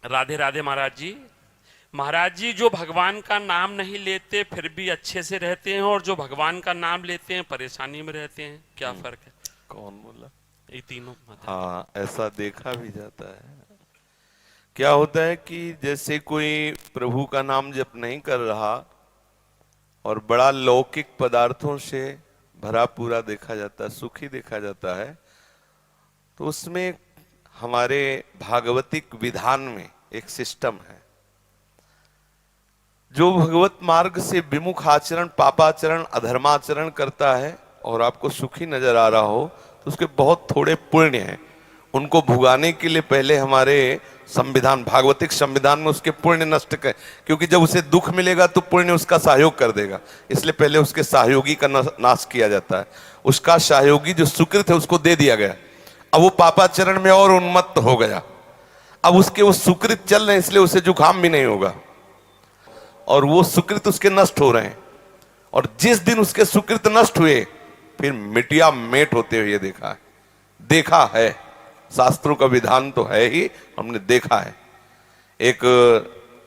राधे राधे महाराज जी। महाराज जी, जो भगवान का नाम नहीं लेते फिर भी अच्छे से रहते हैं, और जो भगवान का नाम लेते हैं परेशानी में रहते हैं, क्या फर्क है? कौन बोला? ये तीनों बता दो। हाँ, ऐसा देखा भी जाता है। क्या होता है कि जैसे कोई प्रभु का नाम जप नहीं कर रहा और बड़ा लौकिक पदार्थों से भरा पूरा देखा जाता है, सुखी देखा जाता है, तो उसमें हमारे भागवतिक विधान में एक सिस्टम है। जो भगवत मार्ग से विमुख आचरण, पापाचरण, अधर्माचरण करता है और आपको सुखी नजर आ रहा हो, तो उसके बहुत थोड़े पुण्य हैं। उनको भुगाने के लिए पहले हमारे संविधान, भागवतिक संविधान में उसके पुण्य नष्ट कर, क्योंकि जब उसे दुख मिलेगा तो पुण्य उसका सहयोग कर देगा, इसलिए पहले उसके सहयोगी का नाश किया जाता है। उसका सहयोगी जो सुकृत है उसको दे दिया गया। अब वो पापाचरण में और उन्मत्त हो गया। अब उसके वो सुकृत चल रहे हैं, इसलिए उसे जुकाम भी नहीं होगा, और वो सुकृत उसके नष्ट हो रहे हैं। और जिस दिन उसके सुकृत नष्ट हुए, फिर मिटिया मेट होते हुए देखा है। देखा है, शास्त्रों का विधान तो है ही, हमने देखा है। एक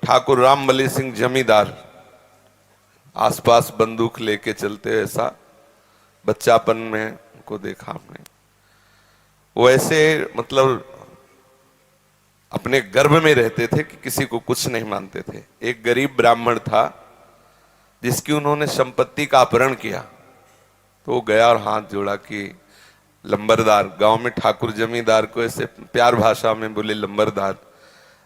ठाकुर रामबली सिंह जमींदार आसपास बंदूक लेके चलते, ऐसा बच्चापन में उनको देखा हमने। वो ऐसे मतलब अपने गर्भ में रहते थे कि किसी को कुछ नहीं मानते थे। एक गरीब ब्राह्मण था जिसकी उन्होंने संपत्ति का अपहरण किया, तो वो गया और हाथ जोड़ा कि लंबरदार, गांव में ठाकुर जमींदार को ऐसे प्यार भाषा में बोले, लंबरदार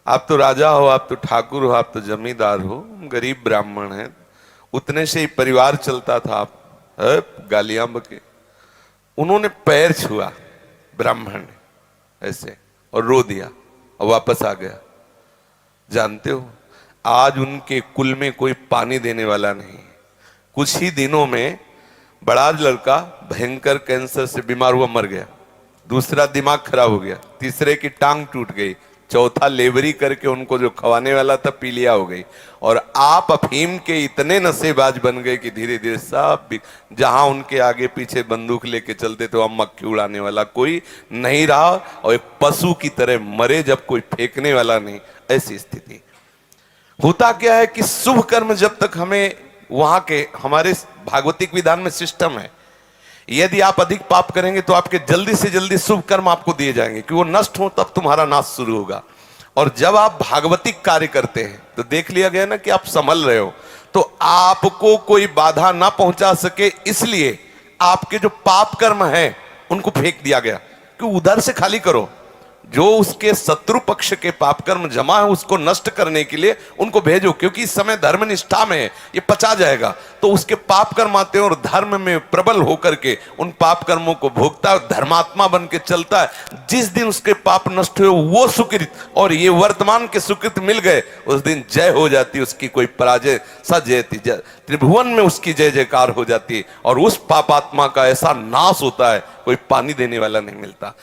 आप तो राजा हो, आप तो ठाकुर हो, आप तो जमींदार हो, गरीब ब्राह्मण हैं, उतने से ही परिवार चलता था, आप गालियां बके। उन्होंने पैर छुआ ब्राह्मण ने ऐसे और रो दिया और वापस आ गया। जानते हो, आज उनके कुल में कोई पानी देने वाला नहीं। कुछ ही दिनों में बड़ा लड़का भयंकर कैंसर से बीमार हुआ, मर गया। दूसरा दिमाग खराब हो गया, तीसरे की टांग टूट गई, चौथा लेबरी करके उनको जो खवाने वाला था पीलिया हो गई। और आप अफीम के इतने नशेबाज बन गए कि धीरे धीरे सब जहां उनके आगे पीछे बंदूक लेके चलते थे वहां मक्खी उड़ाने वाला कोई नहीं रहा, और एक पशु की तरह मरे जब कोई फेंकने वाला नहीं। ऐसी स्थिति होता क्या है कि शुभ कर्म जब तक हमें वहां के हमारे भागवतिक विधान में सिस्टम है, यदि आप अधिक पाप करेंगे तो आपके जल्दी से जल्दी शुभ कर्म आपको दिए जाएंगे कि वो नष्ट हो, तब तुम्हारा नाश शुरू होगा। और जब आप भागवतिक कार्य करते हैं तो देख लिया गया ना कि आप संभल रहे हो, तो आपको कोई बाधा ना पहुंचा सके, इसलिए आपके जो पाप कर्म हैं उनको फेंक दिया गया कि उधर से खाली करो। जो उसके शत्रु पक्ष के पाप कर्म जमा है उसको नष्ट करने के लिए उनको भेजो, क्योंकि इस समय धर्म निष्ठा में है, ये पचा जाएगा। तो उसके पाप कर्म आते हैं और धर्म में प्रबल होकर के उन पाप कर्मों को भोगता है, धर्मात्मा बन के चलता है। जिस दिन उसके पाप नष्ट हुए वो सुकृत और ये वर्तमान के सुकृत मिल गए, उस दिन जय हो जाती, उसकी कोई पराजय सजयती, त्रिभुवन में उसकी जय जयकार हो जाती है, और उस पापात्मा का ऐसा नाश होता है कोई पानी देने वाला नहीं मिलता।